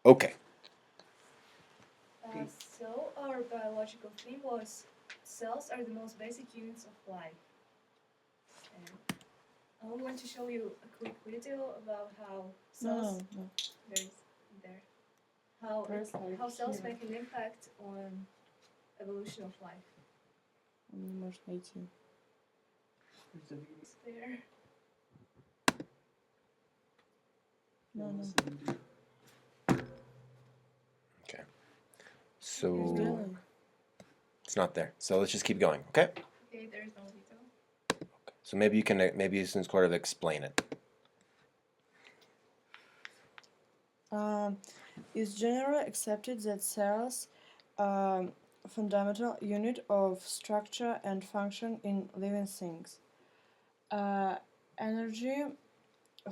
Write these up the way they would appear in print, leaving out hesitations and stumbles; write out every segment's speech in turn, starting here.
Okay. So our biological theme was cells are the most basic units of life. And I'm going to show you a quick video about how cells there's there how cells make an impact on evolution of life. Может найти. It's there. No. Okay. So it's not there. So let's just keep going. Okay. Okay, there's no video. So maybe you can sort of explain it. It's generally accepted that cells are fundamental unit of structure and function in living things. Energy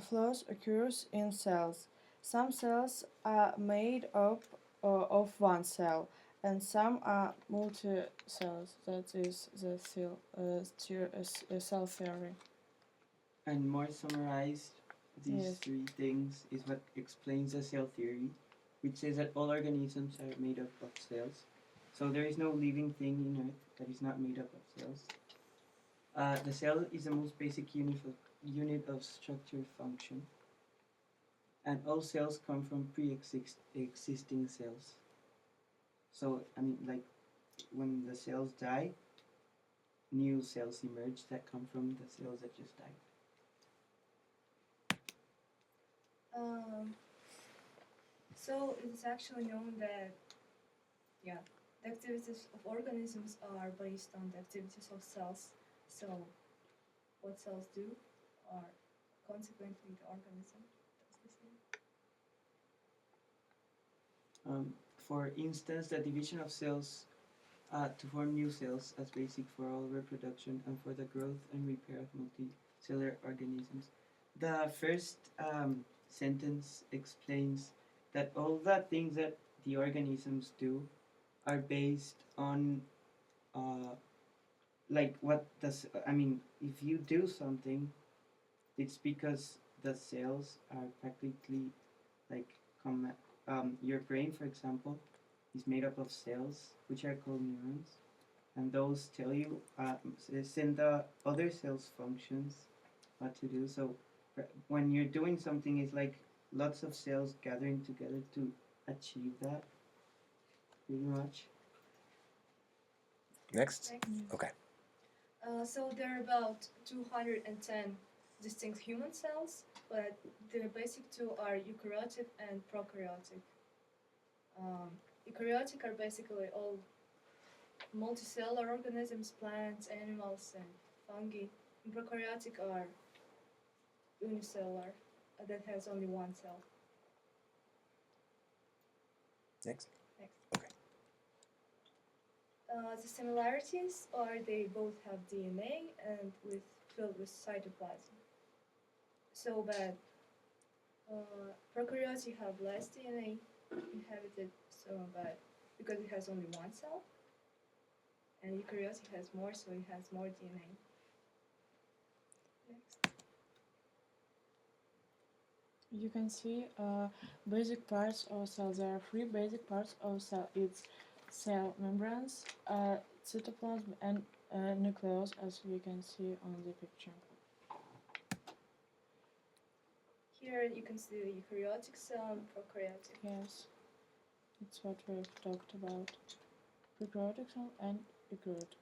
flows occurs in cells. Some cells are made up of one cell, and some are multi-cells. That is the cell theory. And more summarized, these three things is what explains the cell theory, which says that all organisms are made up of cells. So there is no living thing in Earth that is not made up of cells. The cell is the most basic unit of structure function. And all cells come from pre-existing cells. So, I mean, like, when the cells die, new cells emerge that come from the cells that just died. So it is actually known that, the activities of organisms are based on the activities of cells. So what cells do are consequently the organism does the same. For instance, the division of cells to form new cells as basic for all reproduction and for the growth and repair of multicellular organisms. The first sentence explains that all the things that the organisms do are based on like what does if you do something, it's because the cells are practically like your brain, for example, is made up of cells which are called neurons, and those tell you send the other cells functions what to do. So when you're doing something, it's like lots of cells gathering together to achieve that, pretty much. Next. Okay. So there are about 210 distinct human cells, but the basic two are eukaryotic and prokaryotic. Eukaryotic are basically all multicellular organisms, plants, animals, and fungi. And prokaryotic are unicellular, that has only one cell. Next. Okay. The similarities are they both have DNA and filled with cytoplasm. So that prokaryotic have less DNA inhabited, but because it has only one cell, and eukaryotic has more, so it has more DNA. Next. You can see basic parts of cell. There are three basic parts of cell. It's cell membranes, cytoplasm, and nucleus, as you can see on the picture. Here you can see the eukaryotic cell and prokaryotic. Yes, that's what we've talked about. Prokaryotic cell and eukaryotic.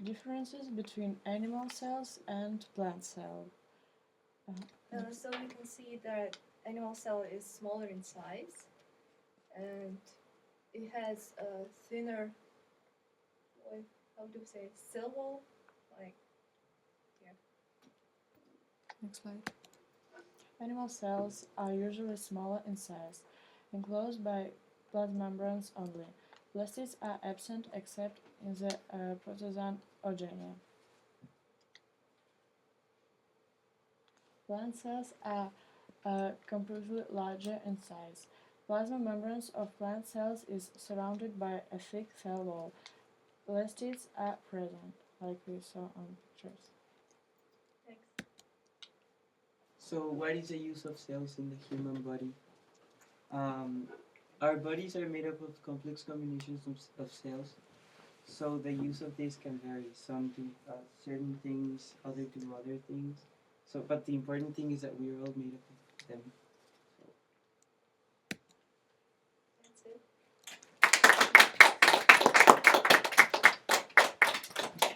Differences between animal cells and plant cell. So you can see that animal cell is smaller in size, and it has a thinner, how do you say, cell wall, like here. Next slide. Animal cells are usually smaller in size, enclosed by plasma membranes only. Blastids are absent except in the protozoan Eugenia. Plant cells are comparatively larger in size. Plasma membranes of plant cells is surrounded by a thick cell wall. Blastids are present, like we saw on pictures. Next. So what is the use of cells in the human body? Our bodies are made up of complex combinations of cells. So the use of this can vary. Some do certain things, others do other things. So, but the important thing is that we are all made up of them.